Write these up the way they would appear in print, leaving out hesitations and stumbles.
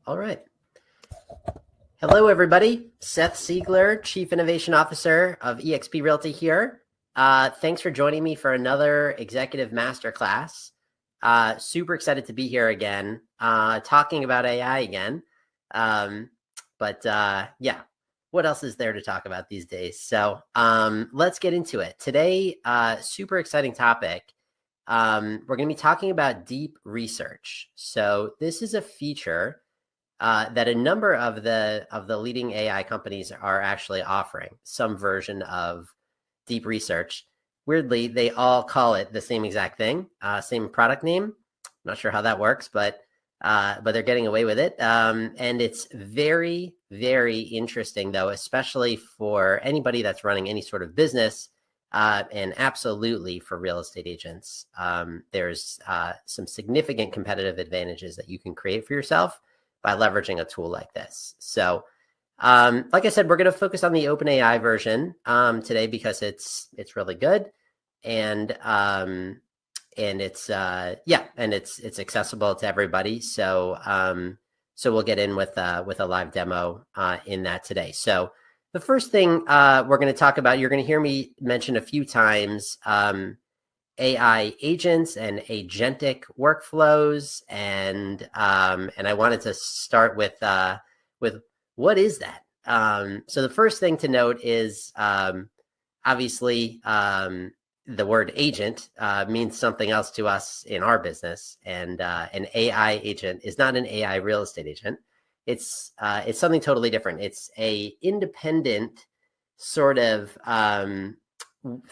All right. Hello, everybody. Seth Siegler, Chief Innovation Officer of eXp Realty here. Thanks for joining me for another Executive Masterclass. Super excited to be here again, talking about AI again. Yeah, what else is there to talk about these days? So let's get into it. Today, super exciting topic. We're going to be talking about deep research. So this is a feature that a number of the leading AI companies are actually offering some version of deep research. Weirdly, they all call it the same exact thing, same product name. Not sure how that works, but they're getting away with it. And it's very, very interesting, though, especially for anybody that's running any sort of business. And absolutely for real estate agents, there's some significant competitive advantages that you can create for yourself by leveraging a tool like this. So, like I said, we're going to focus on the OpenAI version today because it's really good, and it's it's accessible to everybody. So we'll get in with a live demo in that today. So the first thing we're going to talk about, you're going to hear me mention a few times, AI agents and agentic workflows, and I wanted to start with what is that? So the first thing to note is obviously the word agent means something else to us in our business, and an AI agent is not an AI real estate agent. It's something totally different. It's a independent sort of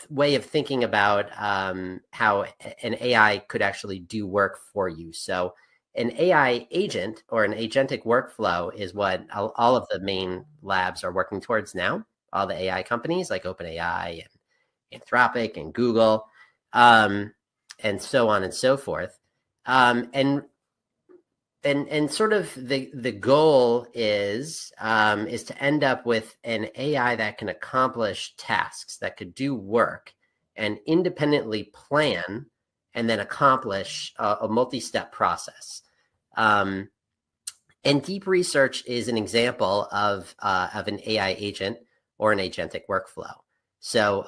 way of thinking about how an AI could actually do work for you. So an AI agent or an agentic workflow is what all of the main labs are working towards now. All the AI companies like OpenAI and Anthropic and Google, and so on and so forth. And sort of the goal is to end up with an AI that can accomplish tasks, that could do work and independently plan and then accomplish a multi-step process. And deep research is an example of an AI agent or an agentic workflow. So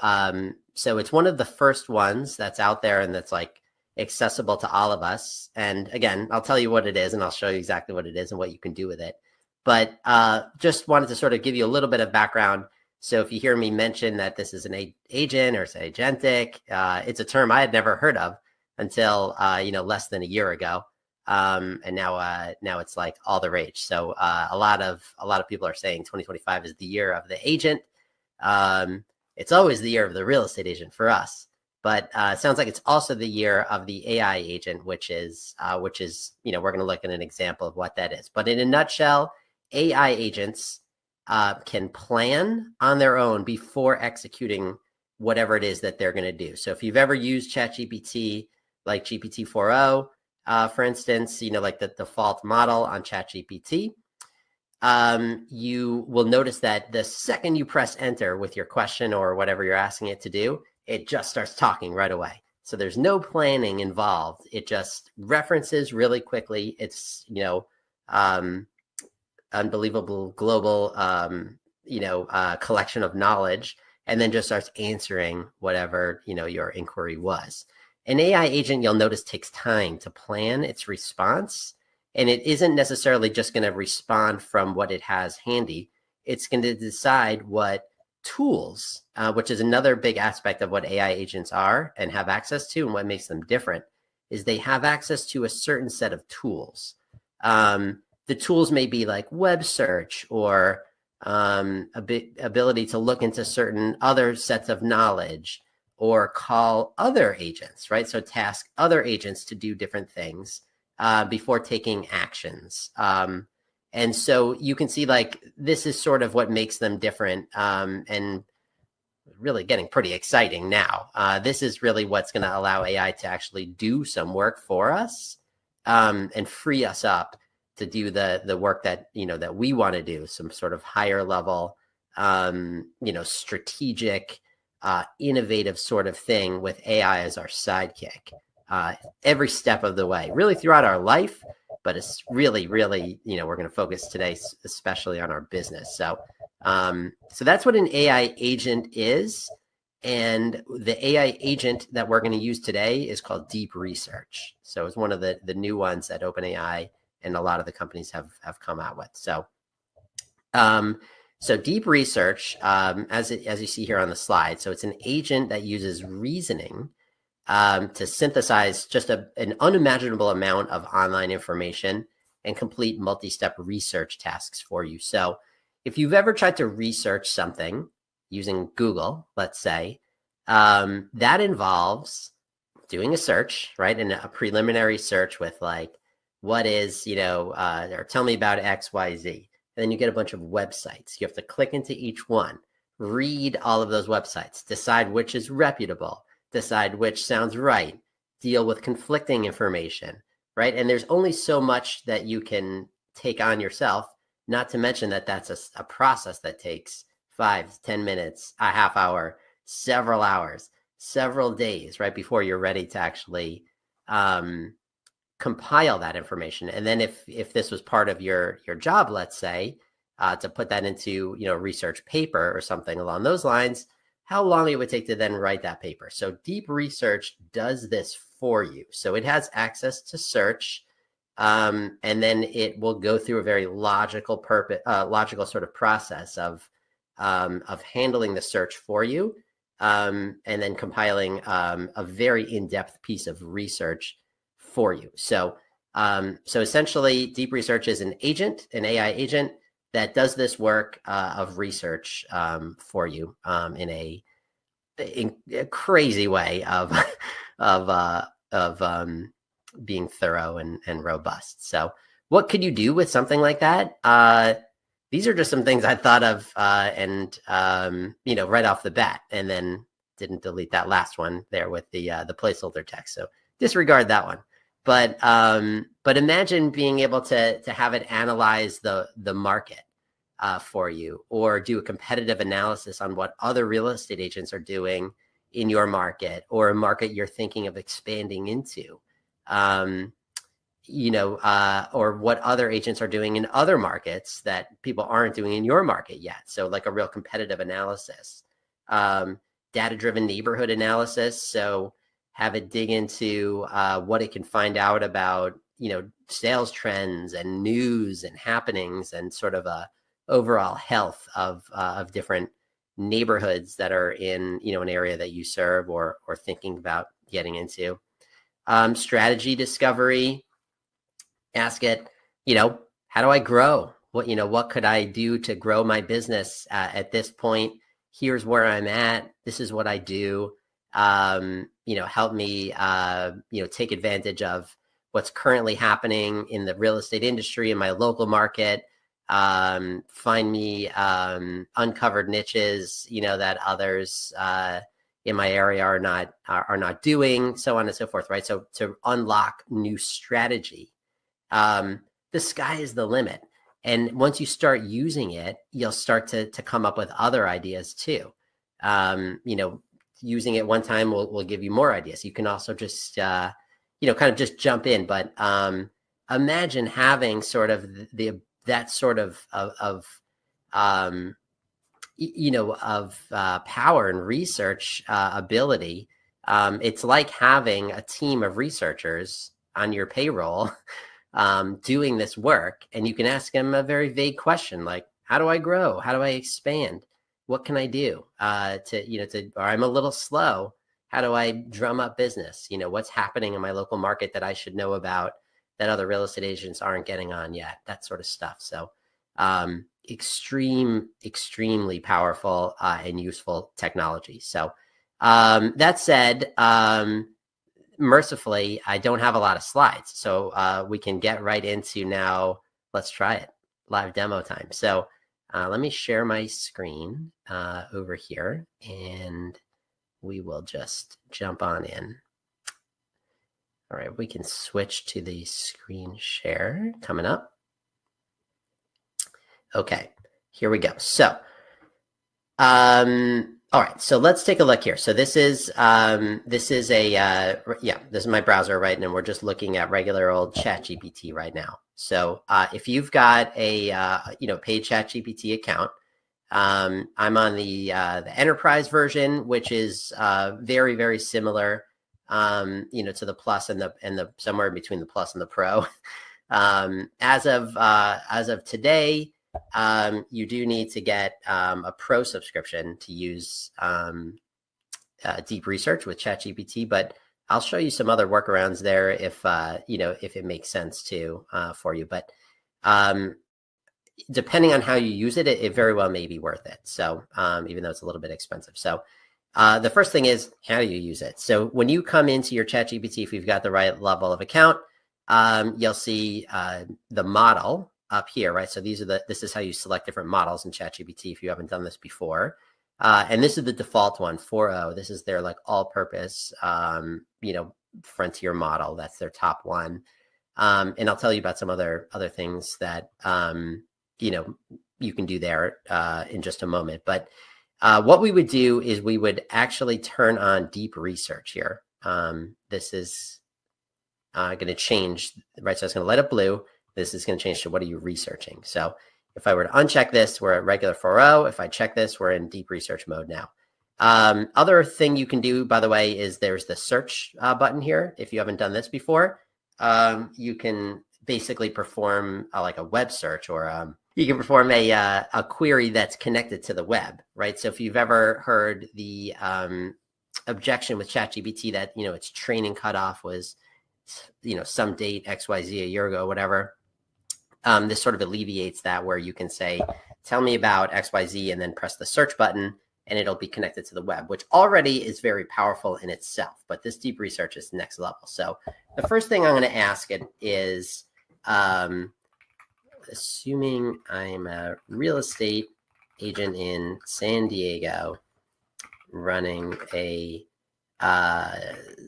it's one of the first ones that's out there and that's like accessible to all of us. And again, I'll tell you what it is and I'll show you exactly what it is and what you can do with it. But just wanted to sort of give you a little bit of background. So if you hear me mention that this is an agent or it's agentic, it's a term I had never heard of until less than a year ago. And now it's like all the rage. So a lot of people are saying 2025 is the year of the agent. It's always the year of the real estate agent for us. But it sounds like it's also the year of the AI agent, which is we're going to look at an example of what that is. But in a nutshell, AI agents can plan on their own before executing whatever it is that they're going to do. So if you've ever used ChatGPT, like GPT-4o, for instance, like the default model on ChatGPT, you will notice that the second you press enter with your question or whatever you're asking it to do, it just starts talking right away. So there's no planning involved. It just references really quickly. It's, unbelievable global, collection of knowledge, and then just starts answering whatever, your inquiry was. An AI agent, you'll notice, takes time to plan its response, and it isn't necessarily just going to respond from what it has handy. It's going to decide what tools, which is another big aspect of what AI agents are and have access to, and what makes them different is they have access to a certain set of tools. The tools may be like web search or ability to look into certain other sets of knowledge or call other agents, right? So task other agents to do different things before taking actions. And so you can see like this is sort of what makes them different and really getting pretty exciting now. This is really what's going to allow AI to actually do some work for us and free us up to do the work that, that we want to do, some sort of higher level, strategic, innovative sort of thing with AI as our sidekick every step of the way, really throughout our life, but it's really, really, we're going to focus today especially on our business. So, so that's what an AI agent is. And the AI agent that we're going to use today is called Deep Research. So it's one of the new ones that OpenAI and a lot of the companies have come out with. So, so Deep Research, as you see here on the slide, so it's an agent that uses reasoning to synthesize just an unimaginable amount of online information and complete multi-step research tasks for you. So if you've ever tried to research something using Google, let's say, that involves doing a search, right? And a preliminary search with like, what is, or tell me about X, Y, Z. And then you get a bunch of websites. You have to click into each one, read all of those websites, decide which is reputable, decide which sounds right, deal with conflicting information, right? And there's only so much that you can take on yourself, not to mention that that's a process that takes 5 to 10 minutes, a half hour, several hours, several days, right, before you're ready to actually compile that information. And then if this was part of your job, let's say, to put that into, a research paper or something along those lines, how long it would take to then write that paper. So Deep Research does this for you. So it has access to search, and then it will go through a very logical sort of process of handling the search for you, and then compiling a very in-depth piece of research for you. So, so essentially, Deep Research is an agent, an AI agent that does this work of research for you in a crazy way of being thorough and robust. So, what could you do with something like that? These are just some things I thought of, and right off the bat, and then didn't delete that last one there with the placeholder text. So disregard that one. But imagine being able to have it analyze the market for you, or do a competitive analysis on what other real estate agents are doing in your market, or a market you're thinking of expanding into. Or what other agents are doing in other markets that people aren't doing in your market yet. So like a real competitive analysis, data-driven neighborhood analysis. So have it dig into what it can find out about, sales trends and news and happenings, and sort of a overall health of different neighborhoods that are in, an area that you serve or thinking about getting into. Strategy discovery. Ask it, how do I grow? What could I do to grow my business at this point? Here's where I'm at. This is what I do. Help me, take advantage of what's currently happening in the real estate industry in my local market. Find me uncovered niches, that others in my area are not doing, so on and so forth, right? So to unlock new strategy. The sky is the limit. And once you start using it, you'll start to come up with other ideas too. Using it one time will give you more ideas. You can also just, kind of just jump in. But imagine having sort of that sort of power and research ability. It's like having a team of researchers on your payroll doing this work, and you can ask them a very vague question like, how do I grow? How do I expand? What can I do or I'm a little slow. How do I drum up business? What's happening in my local market that I should know about that other real estate agents aren't getting on yet? That sort of stuff. So extremely powerful and useful technology. So that said, mercifully, I don't have a lot of slides, so we can get right into now. Let's try it. Live demo time. So let me share my screen over here, and we will just jump on in. All right, we can switch to the screen share coming up. Okay, here we go. So All right, so let's take a look here. So this is this is my browser, right? And we're just looking at regular old ChatGPT right now. So if you've got a paid ChatGPT account, I'm on the enterprise version, which is very, very similar, to the plus and the somewhere between the plus and the pro. As of today, you do need to get a pro subscription to use deep research with ChatGPT, but I'll show you some other workarounds there if it makes sense for you. But depending on how you use it, it very well may be worth it. So even though it's a little bit expensive. So the first thing is, how do you use it? So when you come into your ChatGPT, if you've got the right level of account, you'll see the model up here, right? So this is how you select different models in ChatGPT if you haven't done this before. And this is the default one, 4.0. This is their like all-purpose, frontier model. That's their top one. And I'll tell you about some other things that you can do there in just a moment. But what we would do is we would actually turn on deep research here. This is going to change, right? So it's going to light up blue. This is going to change to what are you researching? So if I were to uncheck this, we're at regular 4.0. If I check this, we're in deep research mode now. Other thing you can do, by the way, is there's the search button here. If you haven't done this before, you can basically perform like a web search, or you can perform a query that's connected to the web, right? So if you've ever heard the objection with ChatGPT that, its training cutoff was, some date XYZ a year ago, whatever. This sort of alleviates that, where you can say, tell me about XYZ, and then press the search button, and it'll be connected to the web, which already is very powerful in itself. But this deep research is next level. So the first thing I'm going to ask it is, assuming I'm a real estate agent in San Diego running a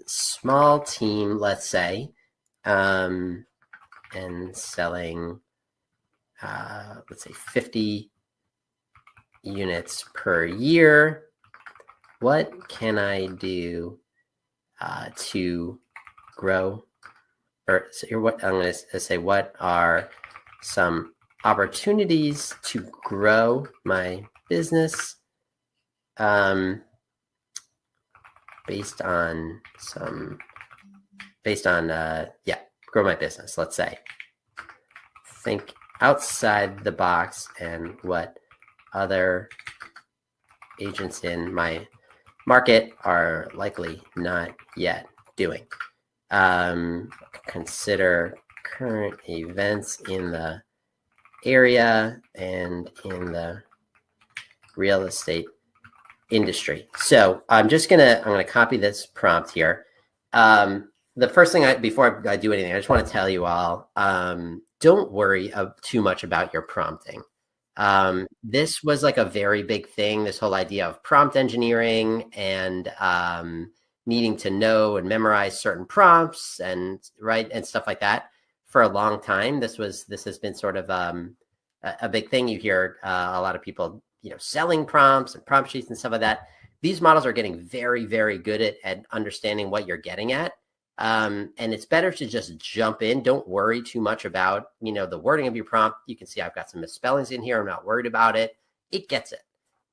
small team, let's say, and selling, let's say 50 units per year, what can I do to grow? Or so what I'm going to say, what are some opportunities to grow my business based on grow my business, let's say. Think outside the box and what other agents in my market are likely not yet doing. Consider current events in the area and in the real estate industry. So I'm gonna copy this prompt here. The first thing before I do anything, I just want to tell you all, don't worry too much about your prompting. This was like a very big thing, this whole idea of prompt engineering and needing to know and memorize certain prompts and stuff like that for a long time. This has been sort of a big thing. You hear a lot of people, selling prompts and prompt sheets and stuff like that. These models are getting very, very good at understanding what you're getting at. And it's better to just jump in. Don't worry too much about, the wording of your prompt. You can see I've got some misspellings in here. I'm not worried about it. It gets it.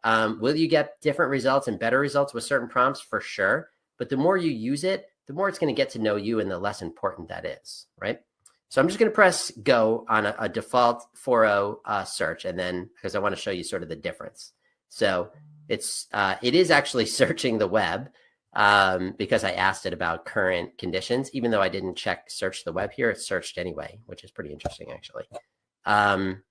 Will you get different results and better results with certain prompts? For sure. But the more you use it, the more it's going to get to know you and the less important that is, right? So I'm just going to press go on a default 4.0 search, and then because I want to show you sort of the difference. So it is actually searching the web because I asked it about current conditions, even though I didn't search the web here. It searched anyway, which is pretty interesting actually. And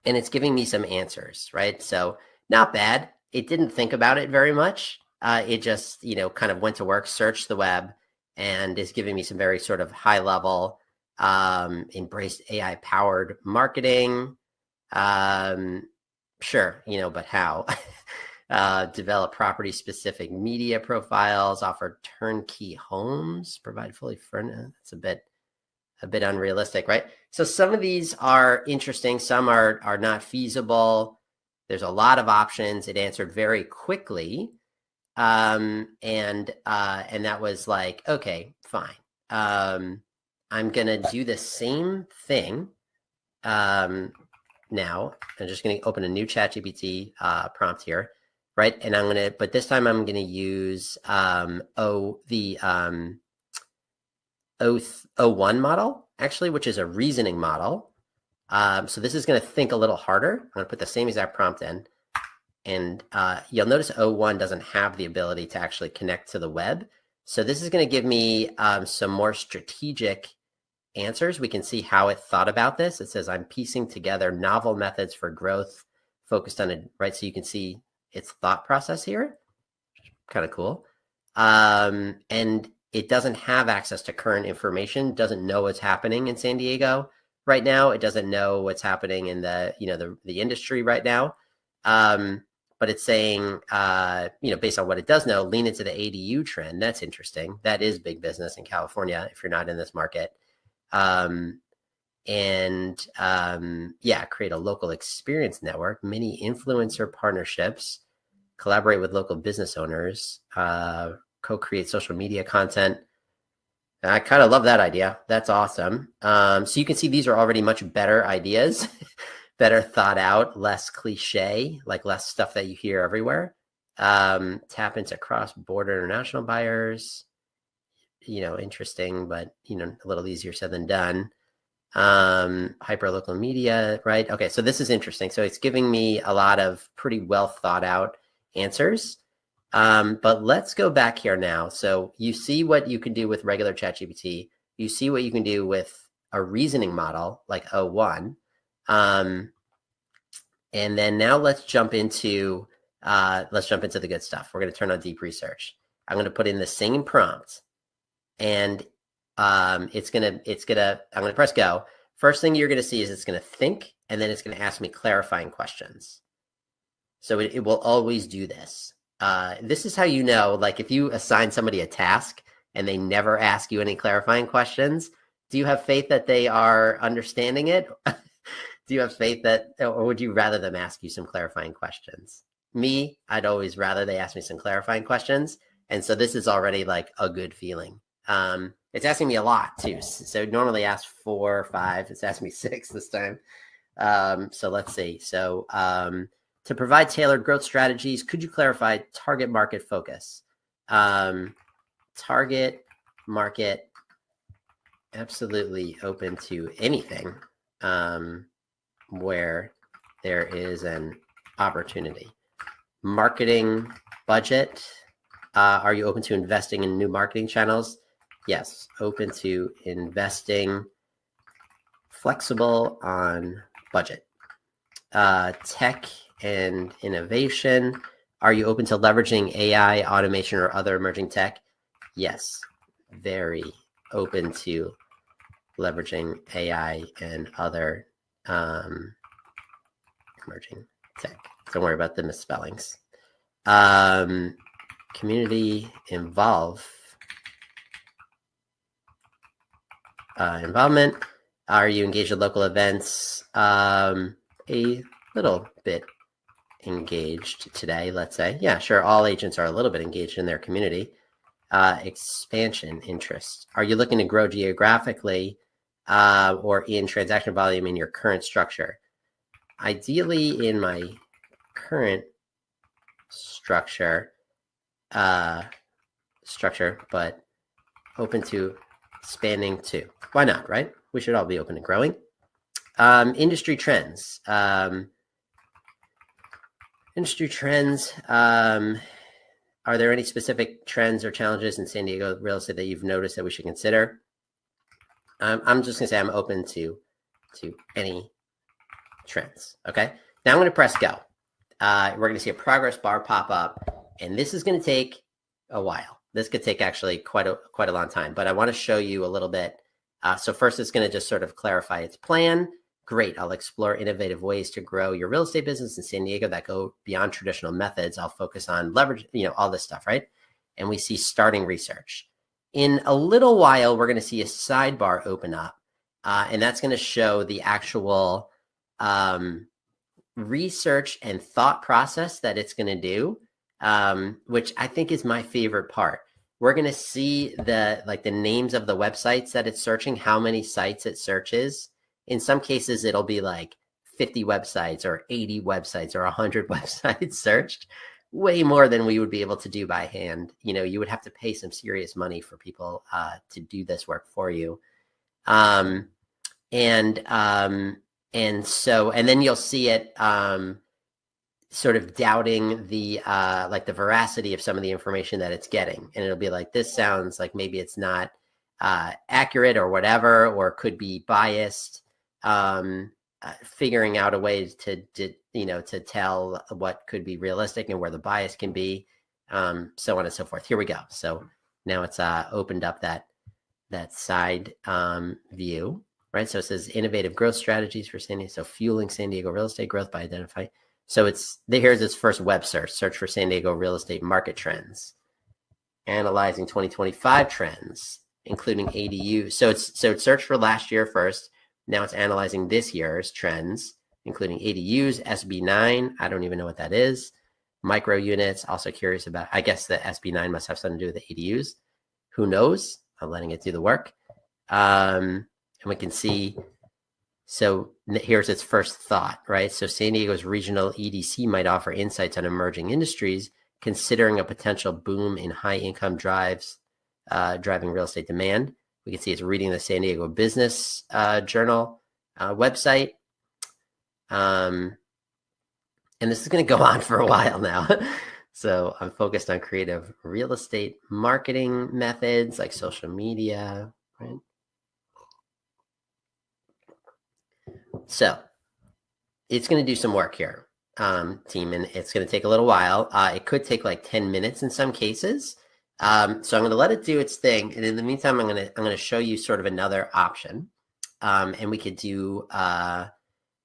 it's giving me some answers, right? So not bad. It didn't think about it very much. It just, kind of went to work, searched the web, and is giving me some very sort of high level, embraced AI powered marketing. Sure, but how? Develop property specific media profiles, offer turnkey homes, provide fully furnished. That's a bit unrealistic, right? So some of these are interesting. Some are not feasible. There's a lot of options. It answered very quickly. And that was like, okay, fine. I'm going to do the same thing. Now I'm just going to open a new ChatGPT prompt here, right? And but this time I'm going to use the O1 model, actually, which is a reasoning model. So this is going to think a little harder. I'm going to put the same exact prompt in. And you'll notice O1 doesn't have the ability to actually connect to the web. So this is going to give me some more strategic answers. We can see how it thought about this. It says, I'm piecing together novel methods for growth focused on it, right? So you can see its thought process here. Kind of cool. And it doesn't have access to current information, doesn't know what's happening in San Diego right now. It doesn't know what's happening in the industry right now. But it's saying, based on what it does know, lean into the ADU trend. That's interesting. That is big business in California if you're not in this market. Create a local experience network, mini influencer partnerships, collaborate with local business owners, co-create social media content. I kind of love that idea. That's awesome. So you can see these are already much better ideas, better thought out, less cliche, like less stuff that you hear everywhere. Tap into cross-border international buyers. Interesting, but a little easier said than done. Hyper local media, right? Okay, so this is interesting. So it's giving me a lot of pretty well thought out answers. But let's go back here now. So you see what you can do with regular ChatGPT. You see what you can do with a reasoning model like O1. And then now let's jump into the good stuff. We're going to turn on deep research. I'm going to put in the same prompt. And I'm going to press go. First thing you're going to see is it's going to think, and then it's going to ask me clarifying questions. So it will always do this. This is how you know, like if you assign somebody a task and they never ask you any clarifying questions, do you have faith that they are understanding it? Do you have faith or would you rather them ask you some clarifying questions? Me, I'd always rather they ask me some clarifying questions. And so this is already like a good feeling. It's asking me a lot too. So it normally asks 4 or 5. It's asking me 6 this time. So let's see. So to provide tailored growth strategies, could you clarify target market focus? Target market, absolutely open to anything where there is an opportunity. Marketing budget. Are you open to investing in new marketing channels? Yes, open to investing, flexible on budget. Tech and innovation. Are you open to leveraging AI, automation, or other emerging tech? Yes, very open to leveraging AI and other emerging tech. Don't worry about the misspellings. Community involvement. Are you engaged in local events? A little bit engaged today, let's say. Yeah, sure. All agents are a little bit engaged in their community. Expansion interest. Are you looking to grow geographically or in transaction volume in your current structure? Ideally in my current structure, but open to expanding too. Why not, right? We should all be open to growing. Industry trends. Are there any specific trends or challenges in San Diego real estate that you've noticed that we should consider? I'm just going to say I'm open to any trends. Okay. Now I'm going to press go. We're going to see a progress bar pop up, and this is going to take a while. This could take actually quite a long time, but I want to show you a little bit. So first, it's going to just sort of clarify its plan. Great. I'll explore innovative ways to grow your real estate business in San Diego that go beyond traditional methods. I'll focus on leverage, all this stuff, right? And we see starting research. In a little while, we're going to see a sidebar open up, and that's going to show the actual research and thought process that it's going to do, which I think is my favorite part. We're going to see the names of the websites that it's searching, how many sites it searches. In some cases, it'll be like 50 websites or 80 websites or 100 websites searched, way more than we would be able to do by hand. You would have to pay some serious money for people to do this work for you. And then you'll see it sort of doubting the veracity of some of the information that it's getting. And it'll be like, this sounds like maybe it's not accurate or whatever, or could be biased, figuring out a way to tell what could be realistic and where the bias can be, so on and so forth. Here we go. So now it's opened up that side view, right? So it says innovative growth strategies for San Diego. So fueling San Diego real estate growth by identifying. So here's its first web search for San Diego real estate market trends, analyzing 2025 trends, including ADU. So it searched for last year first. Now it's analyzing this year's trends, including ADUs, SB9. I don't even know what that is. Micro units, also curious about, I guess the SB9 must have something to do with the ADUs. Who knows? I'm letting it do the work. And we can see, so here's its first thought, right? So San Diego's regional EDC might offer insights on emerging industries, considering a potential boom in high income driving real estate demand. We can see it's reading the San Diego Business Journal website. And this is going to go on for a while now. So I'm focused on creative real estate marketing methods like social media, right? So it's going to do some work here, team, and it's going to take a little while. It could take like 10 minutes in some cases. So I'm going to let it do its thing. And in the meantime, I'm going to show you sort of another option. And we could do,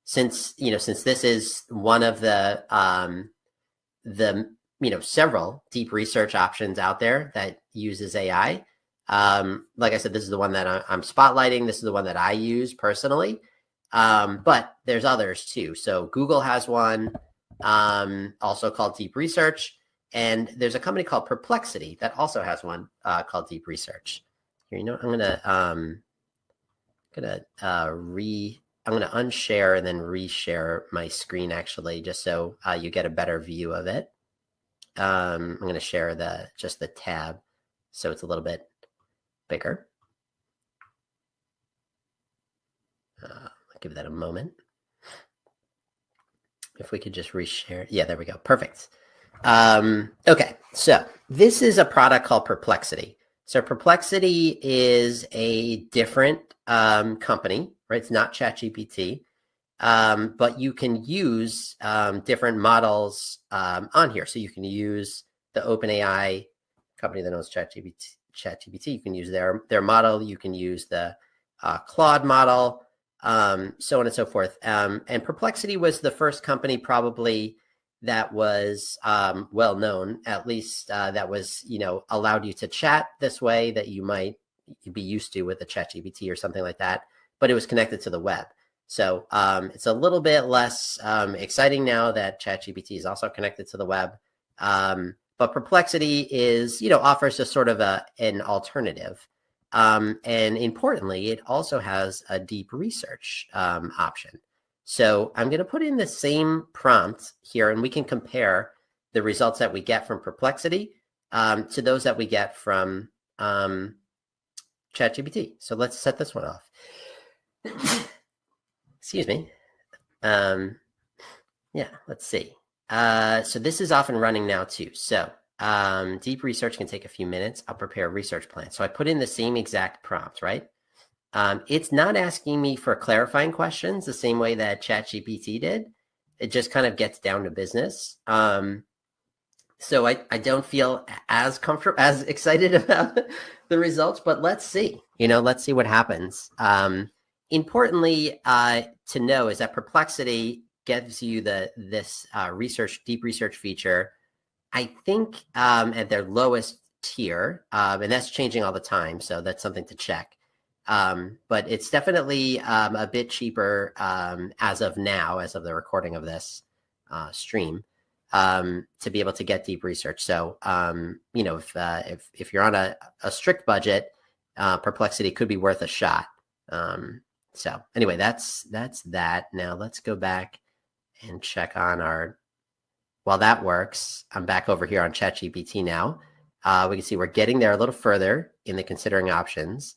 since this is one of the several deep research options out there that uses AI. Like I said, this is the one that I'm spotlighting. This is the one that I use personally. But there's others too. So Google has one, also called Deep Research. And there's a company called Perplexity that also has one called Deep Research. Here, I'm gonna unshare and then reshare my screen actually, just so you get a better view of it. I'm gonna share just the tab, so it's a little bit bigger. I'll give that a moment. If we could just reshare. Yeah, there we go. Perfect. Okay, so this is a product called Perplexity. So Perplexity is a different company, right? It's not ChatGPT, but you can use different models on here. So you can use the OpenAI company that owns ChatGPT. You can use their model. You can use the Claude model, so on and so forth. And Perplexity was the first company probably that was well known, at least that was, allowed you to chat this way that you might be used to with a ChatGPT or something like that, but it was connected to the web. So it's a little bit less exciting now that ChatGPT is also connected to the web. But Perplexity is, offers a sort of an alternative. And importantly, it also has a deep research option. So I'm going to put in the same prompt here, and we can compare the results that we get from Perplexity to those that we get from ChatGPT. So let's set this one off. Excuse me. Yeah, let's see. So this is off and running now too. So deep research can take a few minutes. I'll prepare a research plan. So I put in the same exact prompt, right? It's not asking me for clarifying questions the same way that ChatGPT did. It just kind of gets down to business. So I don't feel as comfortable, as excited about the results, but let's see, let's see what happens. Importantly, to know is that Perplexity gives you this deep research feature, I think, at their lowest tier, and that's changing all the time. So that's something to check. But it's definitely a bit cheaper as of now, as of the recording of this stream, to be able to get deep research. So, if you're on a strict budget, Perplexity could be worth a shot. So anyway, that's that. Now let's go back and check on while that works, I'm back over here on ChatGPT now. We can see we're getting there a little further in the considering options.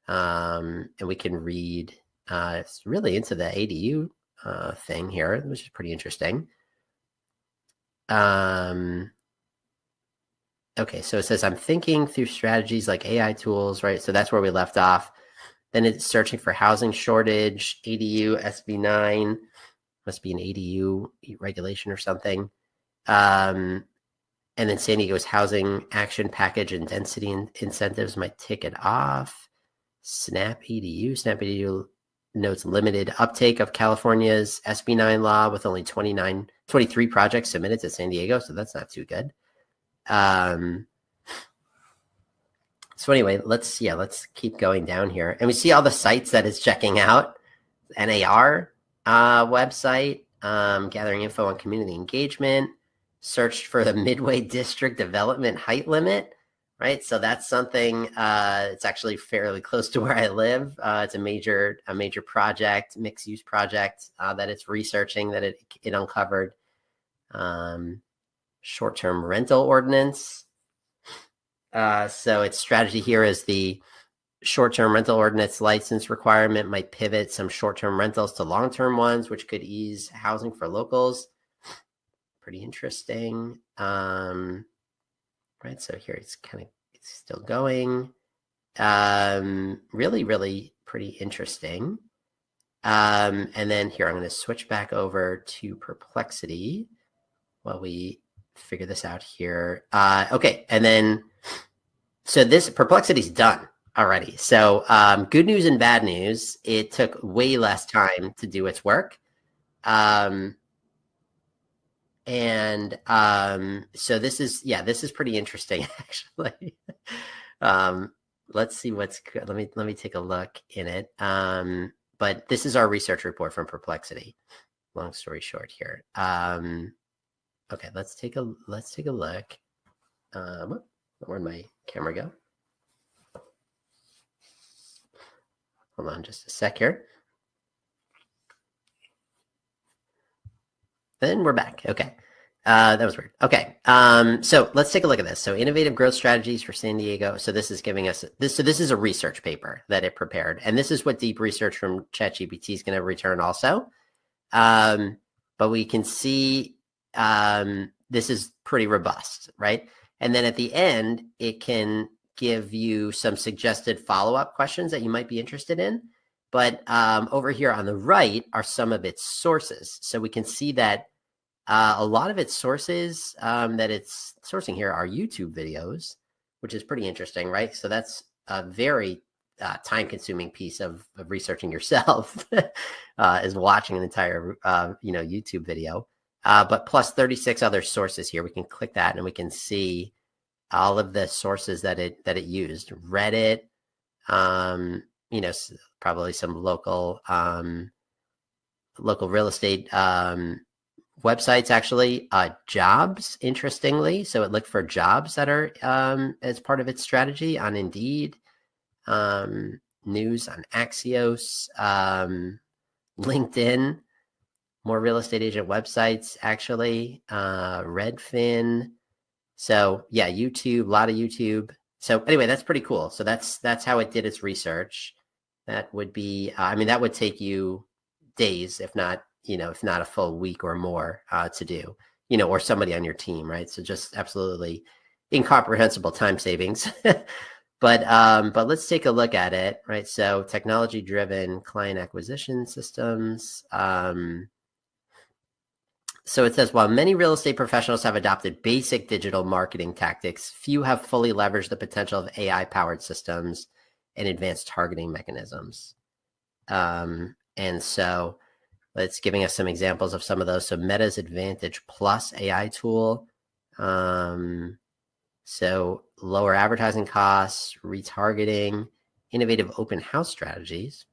And we can read it's really into the ADU thing here, which is pretty interesting. Okay, so it says, I'm thinking through strategies like AI tools, right? So that's where we left off. Then it's searching for housing shortage, ADU, SB9, must be an ADU regulation or something. And then San Diego's housing action package and density incentives might tick it off. Snap ADU notes limited uptake of California's SB9 law with only 23 projects submitted to San Diego. So that's not too good. So anyway, let's keep going down here. And we see all the sites that it's checking out. NAR website, gathering info on community engagement, searched for the Midway District development height limit, right? So that's something, it's actually fairly close to where I live. It's a major project, mixed use project that it's researching, that it uncovered. Short-term rental ordinance. So its strategy here is the short-term rental ordinance license requirement might pivot some short-term rentals to long-term ones, which could ease housing for locals. Pretty interesting. Right, so here it's still going. Really, really pretty interesting. And then here I'm going to switch back over to Perplexity while we figure this out here. Okay, and then so this Perplexity's done already. So good news and bad news. It took way less time to do its work. So this is pretty interesting, actually. Let's see what's good. Let me take a look in it. But this is our research report from Perplexity. Long story short here. Okay, let's take a look. Where'd my camera go? Hold on just a sec here. Then we're back. Okay. That was weird. Okay. So let's take a look at this. So innovative growth strategies for San Diego. So this is giving us this. So this is a research paper that it prepared. And this is what deep research from ChatGPT is going to return also. But we can see this is pretty robust, right? And then at the end, it can give you some suggested follow-up questions that you might be interested in. But over here on the right are some of its sources. So we can see that a lot of its sources that it's sourcing here are YouTube videos, which is pretty interesting, right? So that's a very time-consuming piece of researching yourself, is watching an entire YouTube video. But plus 36 other sources here. We can click that and we can see all of the sources that it used. Reddit, probably some local real estate websites, actually. Jobs, interestingly. So it looked for jobs that are as part of its strategy on Indeed. News on Axios, LinkedIn, more real estate agent websites, actually, Redfin. So yeah, YouTube, a lot of YouTube. So anyway, that's pretty cool. So that's how it did its research. That would be, that would take you days, if not a full week or more to do, or somebody on your team, right? So just absolutely incomprehensible time savings. But let's take a look at it, right? So technology-driven client acquisition systems. So it says, while many real estate professionals have adopted basic digital marketing tactics, few have fully leveraged the potential of AI-powered systems and advanced targeting mechanisms. And so it's giving us some examples of some of those. So Meta's Advantage Plus AI tool. So lower advertising costs, retargeting, innovative open house strategies.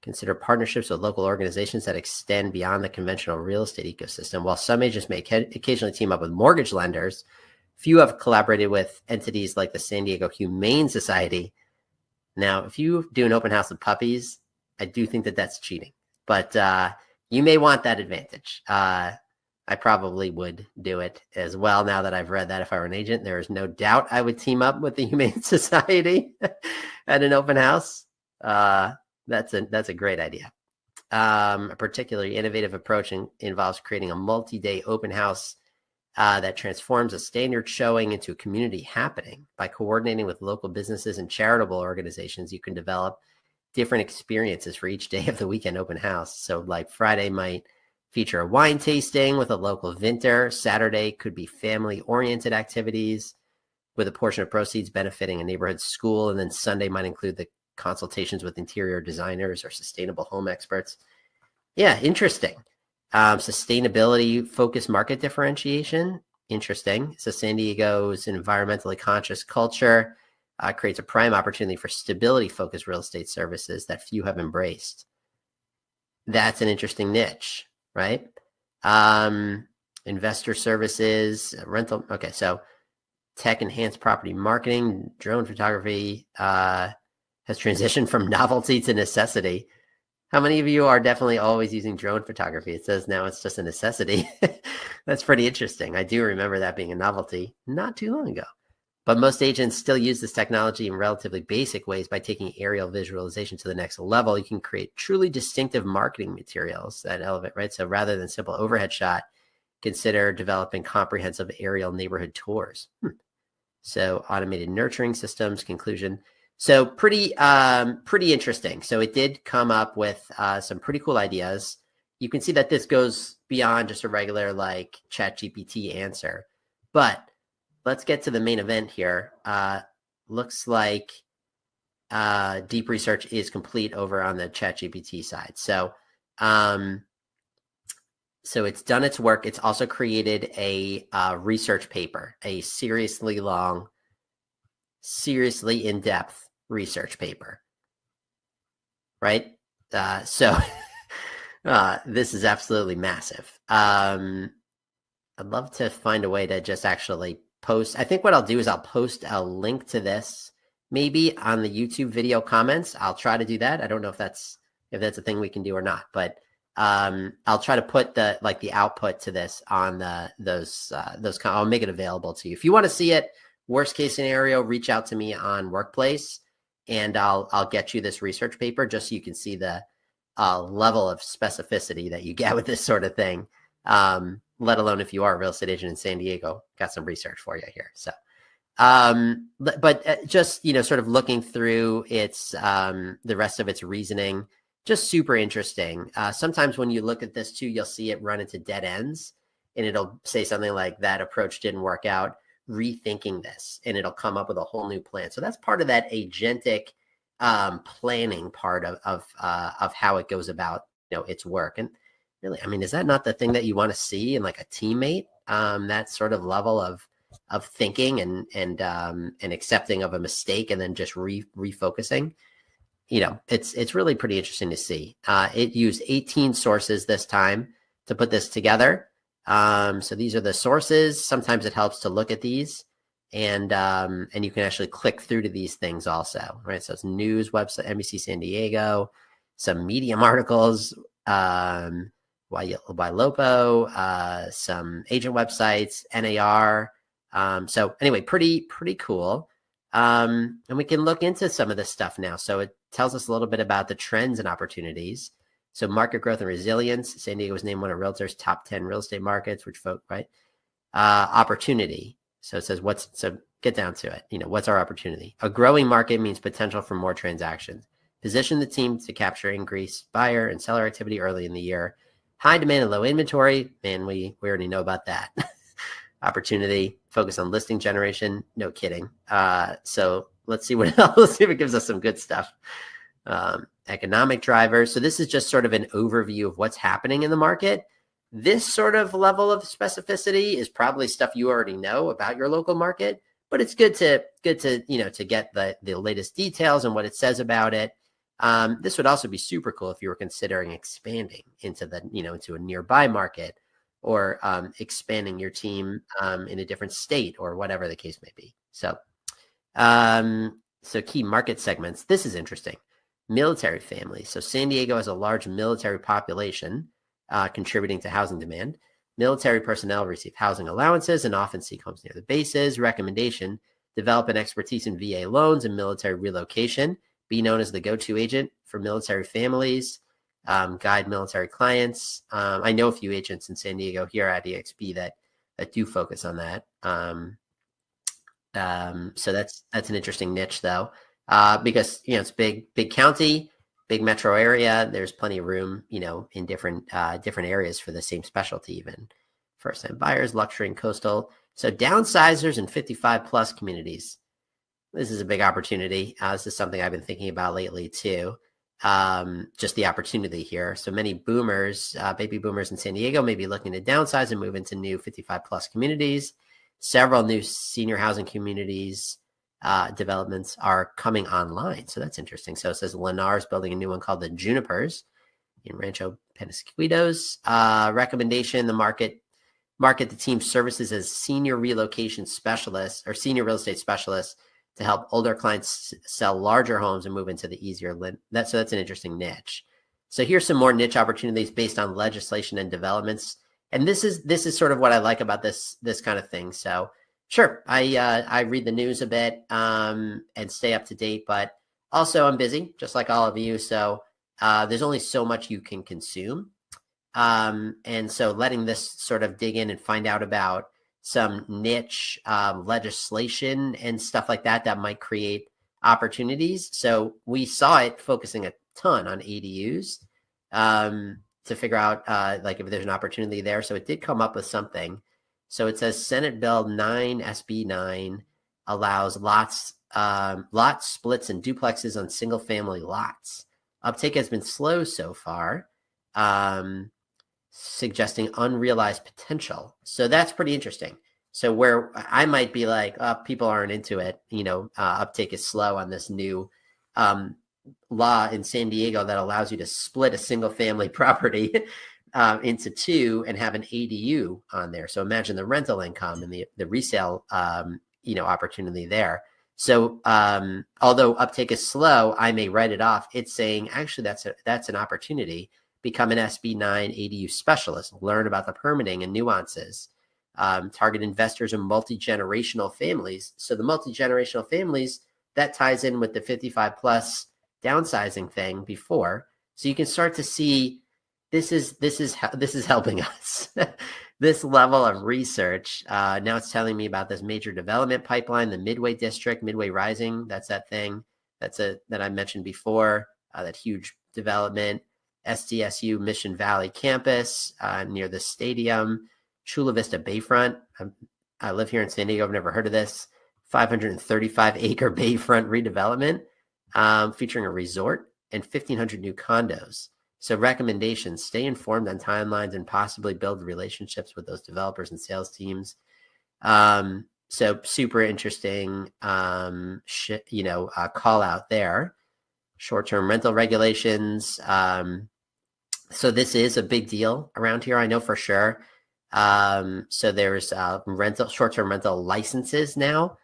Consider partnerships with local organizations that extend beyond the conventional real estate ecosystem. While some agents may occasionally team up with mortgage lenders, few have collaborated with entities like the San Diego Humane Society. Now, if you do an open house with puppies, I do think that that's cheating, but you may want that advantage. I probably would do it as well. Now that I've read that, if I were an agent, there is no doubt I would team up with the Humane Society at an open house. That's a great idea. A particularly innovative approach involves creating a multi-day open house that transforms a standard showing into a community happening. By coordinating with local businesses and charitable organizations, you can develop different experiences for each day of the weekend open house. So like Friday might feature a wine tasting with a local vintner. Saturday could be family-oriented activities with a portion of proceeds benefiting a neighborhood school. And then Sunday might include the consultations with interior designers or sustainable home experts. Yeah, interesting. Sustainability focused market differentiation. Interesting. So San Diego's environmentally conscious culture creates a prime opportunity for stability focused real estate services that few have embraced. That's an interesting niche, right? Investor services, rental. Okay, so tech enhanced property marketing, drone photography has transitioned from novelty to necessity. How many of you are definitely always using drone photography? It says now it's just a necessity. That's pretty interesting. I do remember that being a novelty not too long ago. But most agents still use this technology in relatively basic ways. By taking aerial visualization to the next level, you can create truly distinctive marketing materials that elevate, right? So rather than simple overhead shot, consider developing comprehensive aerial neighborhood tours. So automated nurturing systems, conclusion. So pretty interesting. So it did come up with some pretty cool ideas. You can see that this goes beyond just a regular like ChatGPT answer. But let's get to the main event here. Looks like deep research is complete over on the ChatGPT side. So it's done its work. It's also created a research paper, a seriously long, seriously in-depth research paper, right? So this is absolutely massive. I'd love to find a way to just actually post. I think what I'll do is I'll post a link to this maybe on the YouTube video comments. I'll try to do that. I don't know if that's a thing we can do or not, but I'll try to put the output to this on those. I'll make it available to you. If you want to see it, worst case scenario, reach out to me on Workplace, and I'll get you this research paper just so you can see the level of specificity that you get with this sort of thing. Let alone if you are a real estate agent in San Diego, got some research for you here. So, but just, sort of looking through its, the rest of its reasoning, just super interesting. Sometimes when you look at this too, you'll see it run into dead ends, and it'll say something like that approach didn't work out, rethinking this, and it'll come up with a whole new plan. So that's part of that agentic planning part of how it goes about, its work. And really, I mean, is that not the thing that you want to see in like a teammate? That sort of level of thinking and accepting of a mistake and then just refocusing. It's really pretty interesting to see. It used 18 sources this time to put this together. So these are the sources. Sometimes it helps to look at these, and you can actually click through to these things also, right? So it's news website, NBC San Diego, some Medium articles, Lopo, some agent websites, NAR. So anyway, pretty cool. And we can look into some of this stuff now. So it tells us a little bit about the trends and opportunities. So market growth and resilience. San Diego was named one of Realtor's top 10 real estate markets, which right? Opportunity. So it says, so get down to it. What's our opportunity? A growing market means potential for more transactions. Position the team to capture increased buyer and seller activity early in the year. High demand and low inventory. Man, we already know about that. Opportunity, focus on listing generation. No kidding. So let's see what else. Let's see if it gives us some good stuff. Economic drivers. So this is just sort of an overview of what's happening in the market. This sort of level of specificity is probably stuff you already know about your local market, but it's good to to get the latest details and what it says about it. This would also be super cool if you were considering expanding into into a nearby market, or expanding your team in a different state, or whatever the case may be. So key market segments. This is interesting. Military families. So San Diego has a large military population, contributing to housing demand. Military personnel receive housing allowances and often seek homes near the bases. Recommendation: develop an expertise in VA loans and military relocation. Be known as the go-to agent for military families. Guide military clients. I know a few agents in San Diego here at eXp that do focus on that. So that's an interesting niche, though, because it's big county, big metro area. There's plenty of room, in different areas for the same specialty, even first-time buyers, luxury, and coastal. So downsizers and 55 plus communities. This is a big opportunity. This is something I've been thinking about lately too. Just the opportunity here. So many boomers, baby boomers in San Diego may be looking to downsize and move into new 55 plus communities. Several new senior housing communities developments are coming online. So that's interesting. So it says Lennar is building a new one called the Junipers in Rancho Penasquitos. Recommendation: the market the team services as senior relocation specialists or senior real estate specialists to help older clients sell larger homes and move into the easier. So that's an interesting niche. So here's some more niche opportunities based on legislation and developments. And this is sort of what I like about this kind of thing. So sure, I read the news a bit and stay up to date, but also I'm busy, just like all of you. So there's only so much you can consume. And so letting this sort of dig in and find out about some niche legislation and stuff like that might create opportunities. So we saw it focusing a ton on ADUs to figure out like if there's an opportunity there. So it did come up with something. So it says Senate Bill 9 SB 9 allows lot splits and duplexes on single family lots. Uptake has been slow so far, suggesting unrealized potential. So that's pretty interesting. So where I might be like, people aren't into it, uptake is slow on this new law in San Diego that allows you to split a single family property into two and have an ADU on there. So imagine the rental income and the resale, opportunity there. So although uptake is slow, I may write it off. It's saying actually that's an opportunity. Become an SB 9 ADU specialist. Learn about the permitting and nuances. Target investors in multi-generational families. So the multi-generational families, that ties in with the 55 plus downsizing thing before. So you can start to see this is helping us. This level of research. Now it's telling me about this major development pipeline, the Midway District, Midway Rising. That's that thing that I mentioned before. That huge development. SDSU Mission Valley campus near the stadium. Chula Vista Bayfront. I live here in San Diego. I've never heard of this. 535-acre Bayfront redevelopment featuring a resort and 1,500 new condos. So recommendations: stay informed on timelines and possibly build relationships with those developers and sales teams. So super interesting, call out there. Short-term rental regulations. So this is a big deal around here, I know for sure. So there's short-term rental licenses now.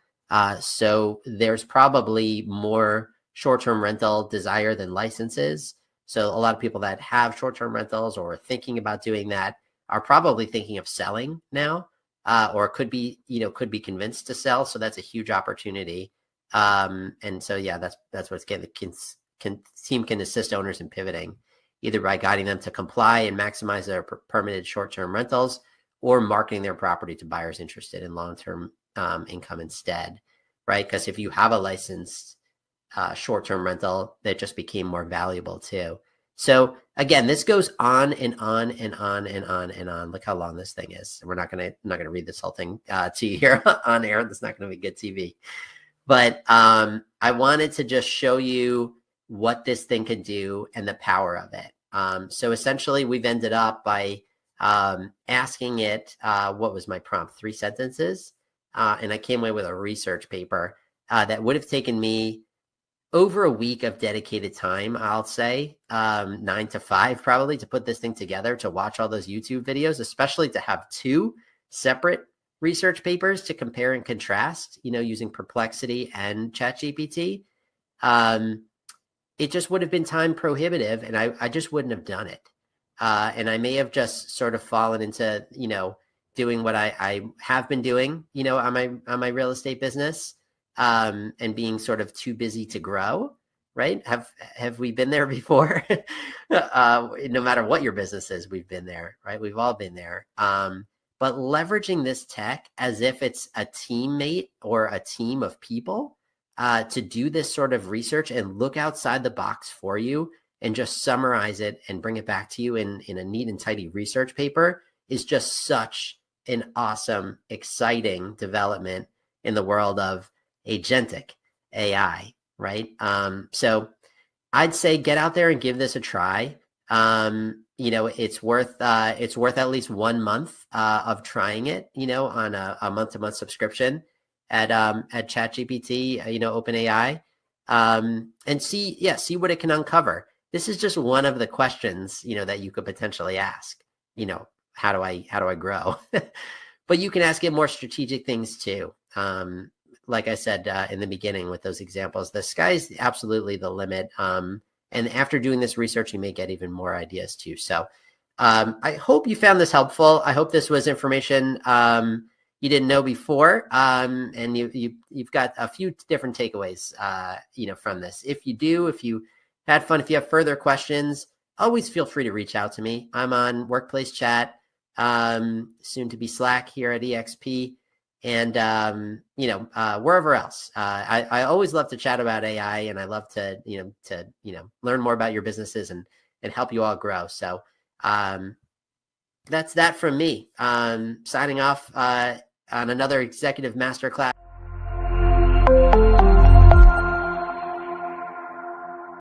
So there's probably more short-term rental desire than licenses. So a lot of people that have short-term rentals or are thinking about doing that are probably thinking of selling now, or could be convinced to sell. So that's a huge opportunity. And so, yeah, that's what's getting team can assist owners in pivoting, either by guiding them to comply and maximize their permitted short-term rentals, or marketing their property to buyers interested in long-term income instead, right? Because if you have a licensed short-term rental, that just became more valuable too. So again, this goes on and on and on and on and on. Look how long this thing is. I'm not gonna read this whole thing to you here on air. That's not gonna be good TV. But I wanted to just show you what this thing can do and the power of it. So essentially, we've ended up by asking it, what was my prompt? 3 sentences. and I came away with a research paper that would have taken me over a week of dedicated time, I'll say, 9 to 5 probably, to put this thing together, to watch all those YouTube videos, especially to have 2 separate research papers to compare and contrast, using Perplexity and ChatGPT. It just would have been time prohibitive, and I just wouldn't have done it. And I may have just sort of fallen into, doing what I have been doing, on my real estate business, and being sort of too busy to grow, right? Have we been there before? No matter what your business is, we've been there, right? We've all been there. But leveraging this tech as if it's a teammate or a team of people to do this sort of research and look outside the box for you and just summarize it and bring it back to you in a neat and tidy research paper is just such an awesome, exciting development in the world of agentic AI, right? So I'd say get out there and give this a try. It's worth at least 1 month of trying it, on a month-to-month subscription at ChatGPT, OpenAI, and see what it can uncover. This is just one of the questions, that you could potentially ask, how do I grow? But you can ask it more strategic things too. Like I said in the beginning with those examples, the sky's absolutely the limit. And after doing this research, you may get even more ideas too. So I hope you found this helpful. I hope this was information you didn't know before, and you've got a few different takeaways, from this. If you had fun, if you have further questions, always feel free to reach out to me. I'm on Workplace Chat, soon to be Slack here at eXp, and wherever else. I always love to chat about AI, and I love to learn more about your businesses and help you all grow. So that's that from me. Signing off on another Executive Masterclass.